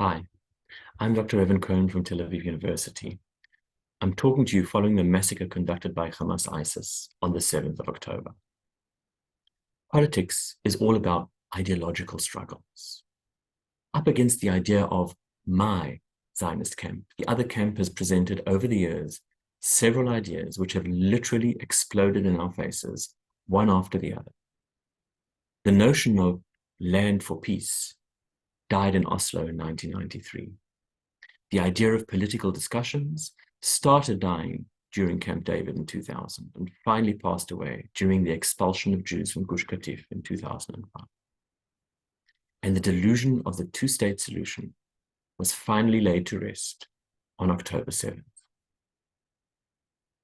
Hi, I'm Dr. Evan Cohen from Tel Aviv University. I'm talking to you following the massacre conducted by Hamas ISIS on the 7th of October. Politics is all about ideological struggles. Up against the idea of my Zionist camp, the other camp has presented over the years several ideas which have literally exploded in our faces, one after the other. The notion of land for peace died in Oslo in 1993. The idea of political discussions started dying during Camp David in 2000 and finally passed away during the expulsion of Jews from Gush Katif in 2005. And the delusion of the two-state solution was finally laid to rest on October 7th.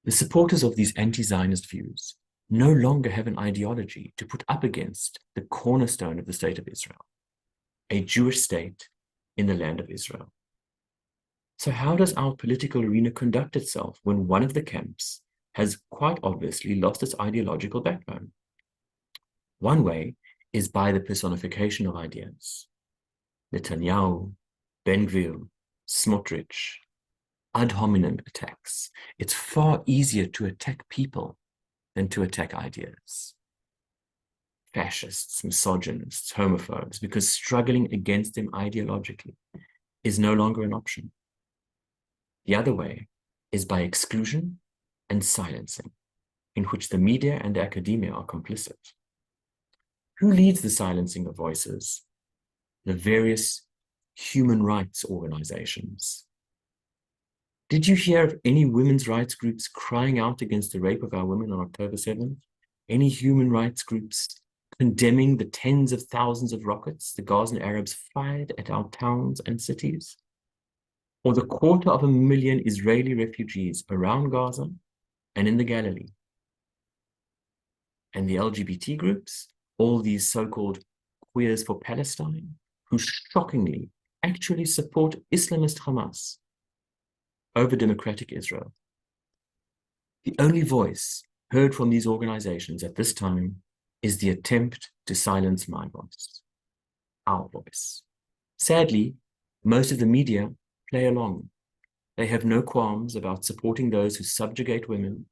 The supporters of these anti-Zionist views no longer have an ideology to put up against the cornerstone of the state of Israel, a Jewish state in the land of Israel. So how does our political arena conduct itself when one of the camps has quite obviously lost its ideological backbone? One way is by the personification of ideas. Netanyahu, Ben-Gvir, Smotrich, ad hominem attacks. It's far easier to attack people than to attack ideas. Fascists, misogynists, homophobes, because struggling against them ideologically is no longer an option. The other way is by exclusion and silencing, in which the media and academia are complicit. Who leads the silencing of voices? The various human rights organizations. Did you hear of any women's rights groups crying out against the rape of our women on October 7th? Any human rights groups condemning the tens of thousands of rockets the Gazan Arabs fired at our towns and cities? Or the 250,000 Israeli refugees around Gaza and in the Galilee? And the LGBT groups, all these so-called queers for Palestine, who shockingly actually support Islamist Hamas over democratic Israel. The only voice heard from these organizations at this time is the attempt to silence my voice, our voice. Sadly, most of the media play along. They have no qualms about supporting those who subjugate women,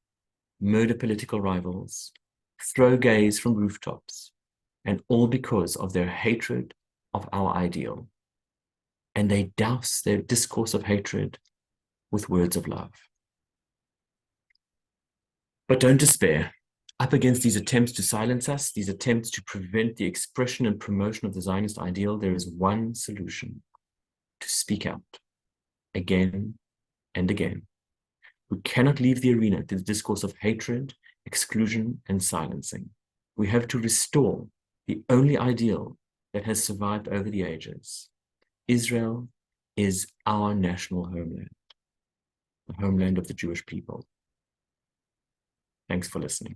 murder political rivals, throw gays from rooftops, and all because of their hatred of our ideal. And they douse their discourse of hatred with words of love. But don't despair. Up against these attempts to silence us, these attempts to prevent the expression and promotion of the Zionist ideal, there is one solution: to speak out again and again. We cannot leave the arena to the discourse of hatred, exclusion, and silencing. We have to restore the only ideal that has survived over the ages. Israel is our national homeland, the homeland of the Jewish people. Thanks for listening.